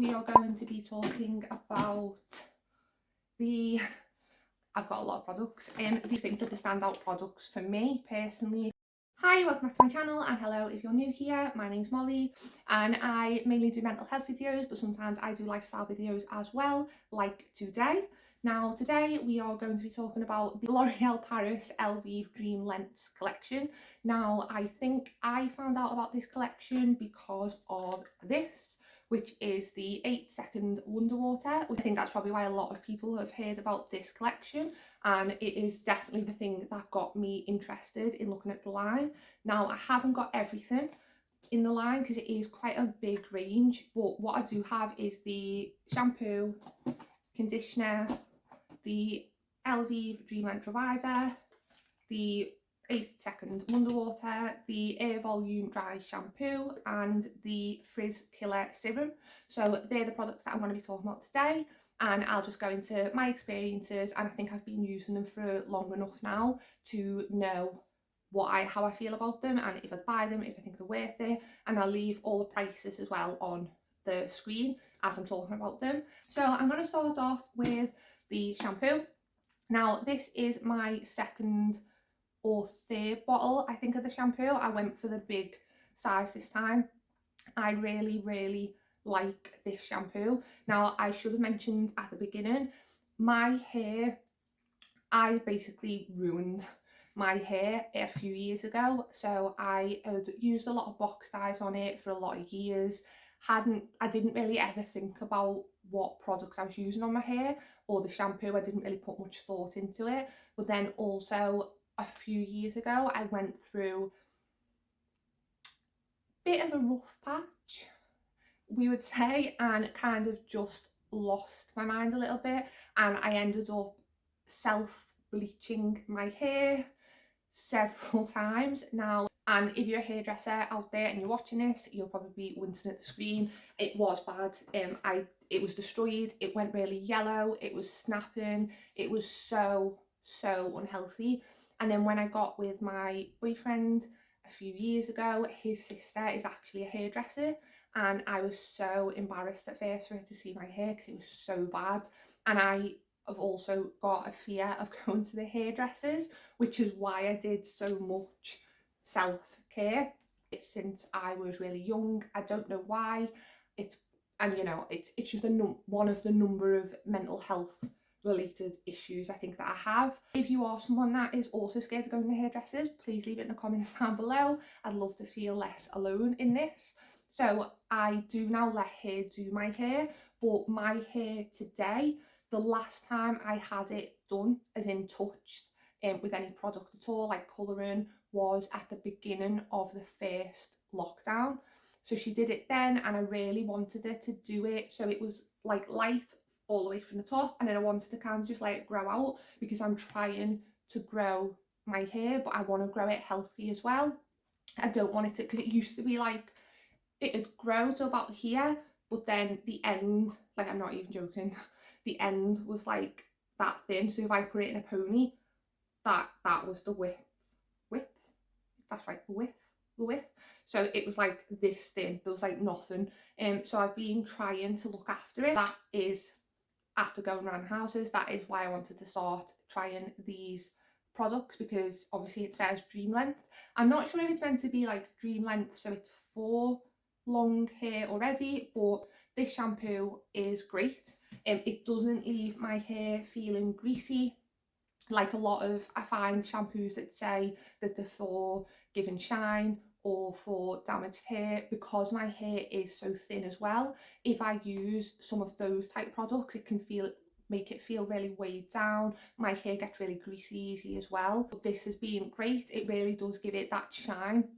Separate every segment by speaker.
Speaker 1: we are going to be talking about I've got a lot of products, these things are the standout products for me personally. Hi, welcome back to my channel, and hello if you're new here. My name's Molly and I mainly do mental health videos, but sometimes I do lifestyle videos as well, like today. Now today we are going to be talking about the L'Oreal Paris Elvive Dream Lens collection. Now I think I found out about this collection because of this, which is the 8-second Wonderwater. I think that's probably why a lot of people have heard about this collection, and it is definitely the thing that got me interested in looking at the line. Now I haven't got everything in the line because it is quite a big range, but what I do have is the shampoo, conditioner, the elvive Dream Lens Reviver, the 8-second Wonderwater, the Air Volume Dry Shampoo, and the Frizz Killer Serum. So they're the products that I'm going to be talking about today, and I'll just go into my experiences, and I think I've been using them for long enough now to know how I feel about them, and if I'd buy them, if I think they're worth it, and I'll leave all the prices as well on the screen as I'm talking about them. So I'm going to start off with the shampoo. Now this is my second or third bottle, I think, of the shampoo. I went for the big size this time. I really like this shampoo. Now I should have mentioned at the beginning, my hair, I basically ruined my hair a few years ago. So I had used a lot of box dyes on it for a lot of years. I didn't really ever think about what products I was using on my hair or the shampoo. I didn't really put much thought into it. But then also a few years ago I went through a bit of a rough patch, we would say, and kind of just lost my mind a little bit, and I ended up self-bleaching my hair several times now. And if you're a hairdresser out there and you're watching this, you'll probably be wincing at the screen. It was bad. It was destroyed. It went really yellow. It was snapping. It was so unhealthy. And then when I got with my boyfriend a few years ago, his sister is actually a hairdresser, and I was so embarrassed at first for her to see my hair because it was so bad. And I have also got a fear of going to the hairdressers, which is why I did so much self-care since I was really young. I don't know why. It's just one of the number of mental health related issues I think that I have. If you are someone that is also scared of going to hairdressers, please leave it in the comments down below. I'd love to feel less alone in this. So I do now let her do my hair, but my hair today, the last time I had it done, as in touched with any product at all, like colouring, was at the beginning of the first lockdown. So she did it then, and I really wanted her to do it so it was like light all the way from the top, and then I wanted to kind of just let it grow out, because I'm trying to grow my hair, but I want to grow it healthy as well. I don't want it to, because it used to be like it'd grow to about here, but then the end, like, I'm not even joking, the end was like that thin. So if I put it in a pony, that was the width, that's right, the width. So it was like this thin, there was like nothing. So I've been trying to look after it. That is, after going around houses, that is why I wanted to start trying these products, because obviously it says dream length. I'm not sure if it's meant to be like dream length, so it's for long hair already, but this shampoo is great. It doesn't leave my hair feeling greasy like a lot of, I find, shampoos that say that they're for giving shine or for damaged hair. Because my hair is so thin as well, if I use some of those type products, it can make it feel really weighed down. My hair gets really greasy easy as well. But this has been great. It really does give it that shine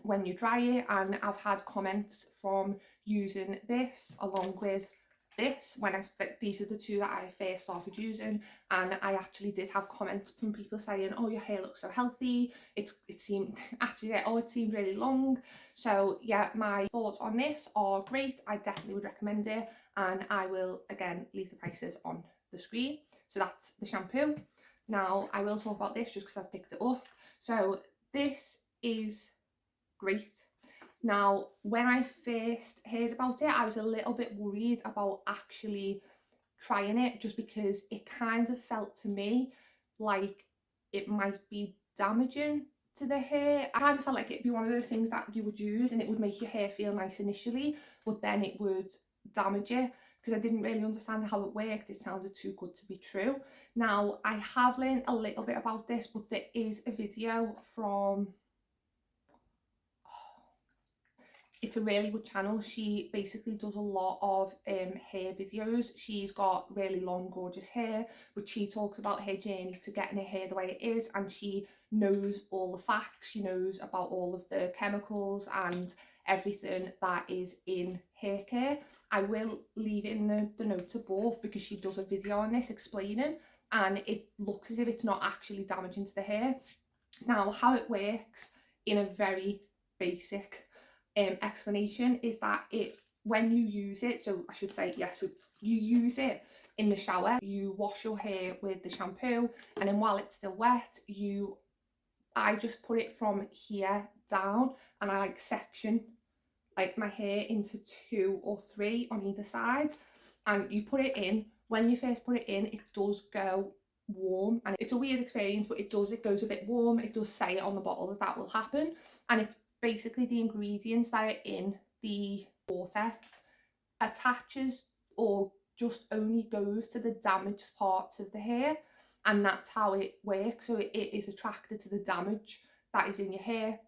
Speaker 1: when you dry it, and I've had comments from using this along with this when these are the two that I first started using, and I actually did have comments from people saying, oh, your hair looks so healthy. It seemed actually, oh, it seemed really long. So yeah, my thoughts on this are great. I definitely would recommend it, and I will again leave the prices on the screen. So that's the shampoo. Now I will talk about this just because I've picked it up. So this is great. Now, when I first heard about it, I was a little bit worried about actually trying it, just because it kind of felt to me like it might be damaging to the hair. I kind of felt like it'd be one of those things that you would use and it would make your hair feel nice initially, but then it would damage it, because I didn't really understand how it worked. It sounded too good to be true. Now, I have learned a little bit about this, but there is a video from, it's a really good channel. She basically does a lot of hair videos. She's got really long, gorgeous hair, but she talks about her journey to getting her hair the way it is, and she knows all the facts. She knows about all of the chemicals and everything that is in hair care. I will leave it in the notes above, because she does a video on this explaining, and it looks as if it's not actually damaging to the hair. Now, how it works in a very basic explanation is that when you use it, so I should say, yes, so you use it in the shower, you wash your hair with the shampoo, and then while it's still wet, I just put it from here down, and I like section like my hair into 2 or 3 on either side, and you put it in. When you first put it in, it does go warm, and it's a weird experience, but it goes a bit warm. It does say it on the bottle that will happen, and it's basically the ingredients that are in the water attaches or just only goes to the damaged parts of the hair, and that's how it works. So it is attracted to the damage that is in your hair.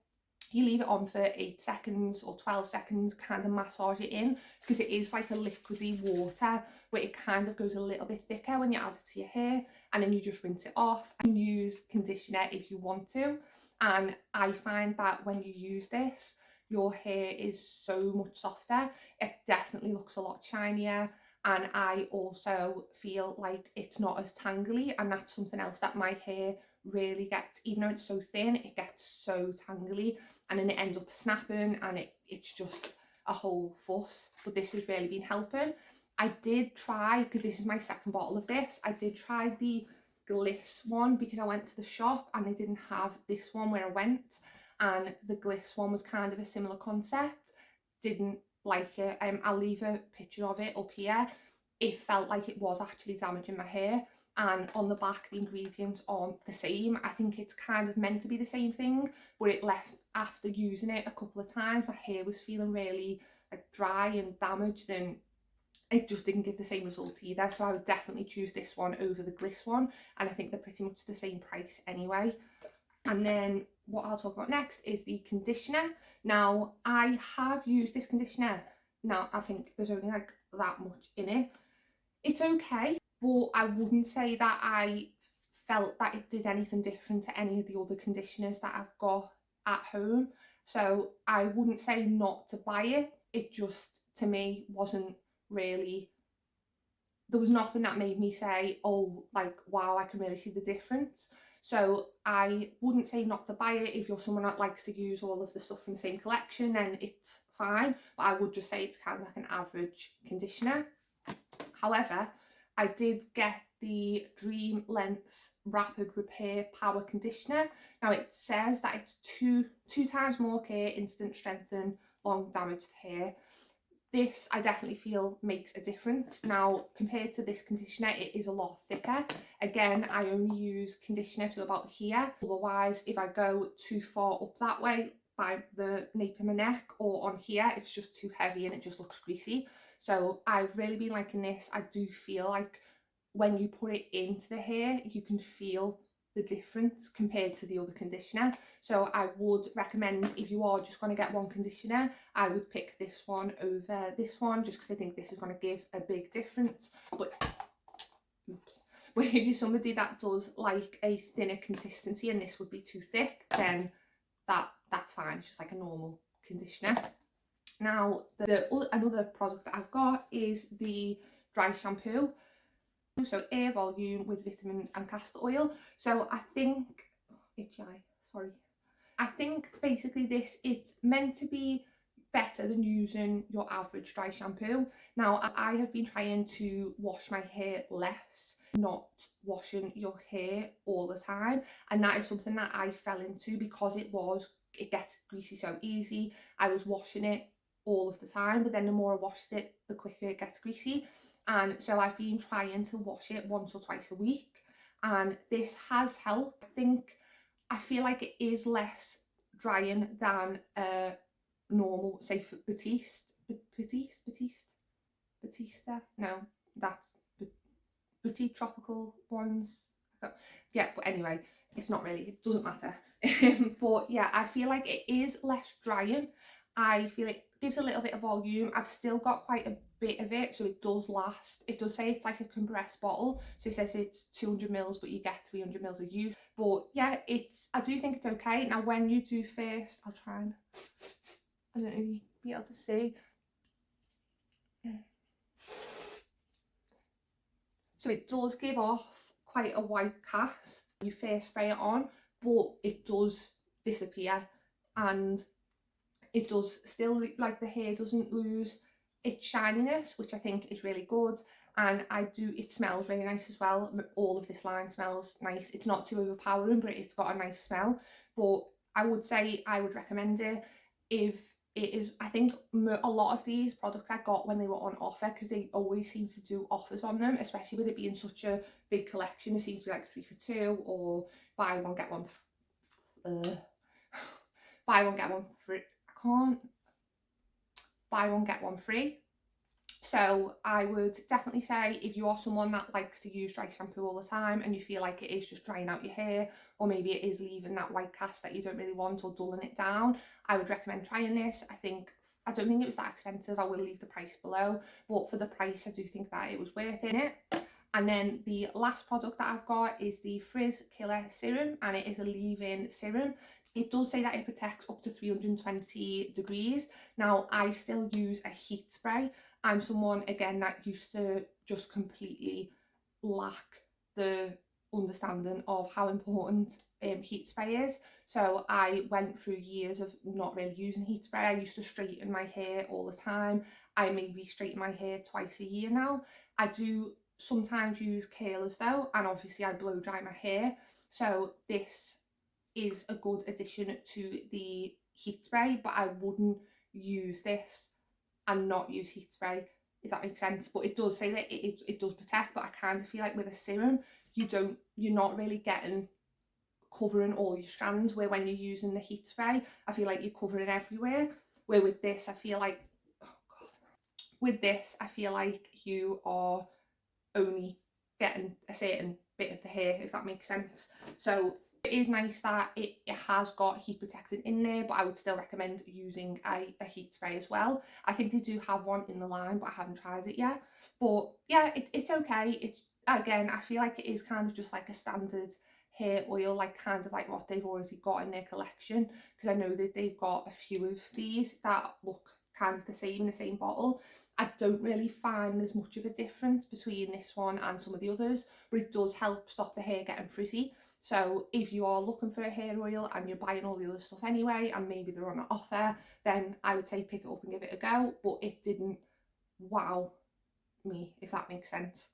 Speaker 1: You leave it on for 8 seconds or 12 seconds, kind of massage it in, because it is like a liquidy water where it kind of goes a little bit thicker when you add it to your hair, and then you just rinse it off and use conditioner if you want to. And I find that when you use this, your hair is so much softer. It definitely looks a lot shinier, and I also feel like it's not as tangly, and that's something else that my hair really gets. Even though it's so thin, it gets so tangly, and then it ends up snapping, and it's just a whole fuss. But this has really been helping. I did try, because this is my second bottle of this, I did try the Gliss one, because I went to the shop and they didn't have this one where I went, and the Gliss one was kind of a similar concept. Didn't like it. I'll leave a picture of it up here. It felt like it was actually damaging my hair, and on the back the ingredients aren't the same. I think it's kind of meant to be the same thing, but it left, after using it a couple of times, my hair was feeling really like dry and damaged, and it just didn't give the same result either. So I would definitely choose this one over the Gliss one, and I think they're pretty much the same price anyway. And then what I'll talk about next is the conditioner. Now, I have used this conditioner. Now, I think there's only like that much in it. It's okay, but I wouldn't say that I felt that it did anything different to any of the other conditioners that I've got at home. So I wouldn't say not to buy it. It just, to me, wasn't really, there was nothing that made me say, oh, like, wow, I can really see the difference. So I wouldn't say not to buy it. If you're someone that likes to use all of the stuff from the same collection, then it's fine. But I would just say it's kind of like an average conditioner. However, I did get the Dream Lengths Rapid Repair Power Conditioner. Now it says that it's two times more care, instant strengthen long damaged hair. This I definitely feel makes a difference. Now, compared to this conditioner, it is a lot thicker. Again, I only use conditioner to about here. Otherwise, if I go too far up that way by the nape of my neck or on here, it's just too heavy and it just looks greasy. So I've really been liking this. I do feel like when you put it into the hair, you can feel the difference compared to the other conditioner. So I would recommend, if you are just going to get one conditioner, I would pick this one over this one, just because I think this is going to give a big difference. But if you're somebody that does like a thinner consistency and this would be too thick, then that's fine. It's just like a normal conditioner. Now, another product that I've got is the dry shampoo. So air volume with vitamins and castor oil. So I think, itchy eye, sorry. I think basically it's meant to be better than using your average dry shampoo. Now, I have been trying to wash my hair less, not washing your hair all the time. And that is something that I fell into because it was it gets greasy so easy. I was washing it all of the time, but then the more I washed it, the quicker it gets greasy. And so I've been trying to wash it once or twice a week, and this has helped. I feel like it is less drying than normal, say, for Batista. No, that's Petite tropical ones. Yeah, but anyway, it's not really, it doesn't matter. But yeah, I feel like it is less drying. I feel it gives a little bit of volume. I've still got quite a bit of it, so it does last. It does say it's like a compressed bottle, so it says it's 200 mils, but you get 300 mils of use. But yeah, I do think it's okay. Now when you do first, I'll try and, I don't know if you'll be able to see. So it does give off quite a white cast. You first spray it on, but it does disappear, and it does still, like, the hair doesn't lose its shininess, which I think is really good. And it smells really nice as well. All of this line smells nice. It's not too overpowering, but it's got a nice smell. But I would say I would recommend it if it is. I think a lot of these products I got when they were on offer, because they always seem to do offers on them, especially with it being such a big collection. It seems to be like 3 for 2 or buy one get one buy one get one free. I can't buy one get one free. So I would definitely say, if you are someone that likes to use dry shampoo all the time and you feel like it is just drying out your hair, or maybe it is leaving that white cast that you don't really want or dulling it down, I would recommend trying this. I don't think it was that expensive. I will leave the price below, but for the price I do think that it was worth it. And then the last product that I've got is the Frizz Killer Serum, and it is a leave-in serum. It does say that it protects up to 320 degrees. Now, I still use a heat spray. I'm someone, again, that used to just completely lack the understanding of how important heat spray is. So I went through years of not really using heat spray. I used to straighten my hair all the time. I maybe straighten my hair twice a year now. I do sometimes use curlers though, and obviously I blow dry my hair. So this is a good addition to the heat spray, but I wouldn't use this and not use heat spray, if that makes sense. But it does say that it does protect, but I kind of feel like with a serum, you're not really covering all your strands, where when you're using the heat spray, I feel like you're covering everywhere. Where with this, I feel like, oh God, with this, I feel like you are only getting a certain bit of the hair, if that makes sense. So it is nice that it has got heat protectant in there, but I would still recommend using a heat spray as well. I think they do have one in the line, but I haven't tried it yet. But yeah, it's okay. It's, again, I feel like it is kind of just like a standard hair oil, like kind of like what they've already got in their collection, because I know that they've got a few of these that look kind of the same in the same bottle. I don't really find there's much of a difference between this one and some of the others, but it does help stop the hair getting frizzy. So if you are looking for a hair oil and you're buying all the other stuff anyway, and maybe they're on an offer, then I would say pick it up and give it a go. But it didn't wow me, if that makes sense.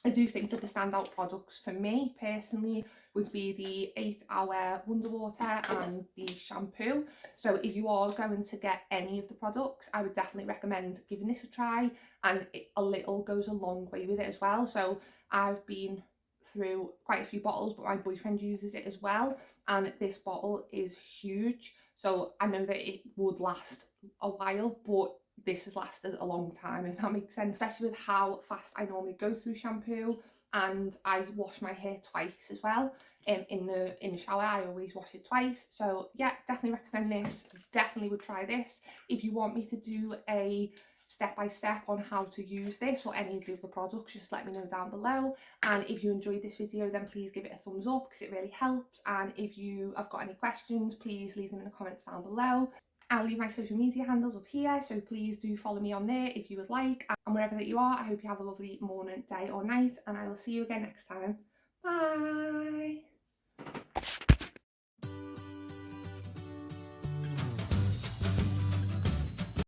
Speaker 1: I do think that the standout products for me personally would be the 8-hour Wonder Water and the shampoo. So if you are going to get any of the products, I would definitely recommend giving this a try, and a little goes a long way with it as well. So I've been through quite a few bottles, but my boyfriend uses it as well, and this bottle is huge. So I know that it would last a while, but this has lasted a long time, if that makes sense, especially with how fast I normally go through shampoo, and I wash my hair twice as well. In the shower I always wash it twice. So yeah, definitely recommend this. Definitely would try this. If you want me to do a step-by-step on how to use this or any of the other products, just let me know down below. And if you enjoyed this video, then please give it a thumbs up, because it really helps. And if you have got any questions, please leave them in the comments down below. I'll leave my social media handles up here, so please do follow me on there if you would like. And wherever that you are, I hope you have a lovely morning, day or night, and I will see you again next time. Bye!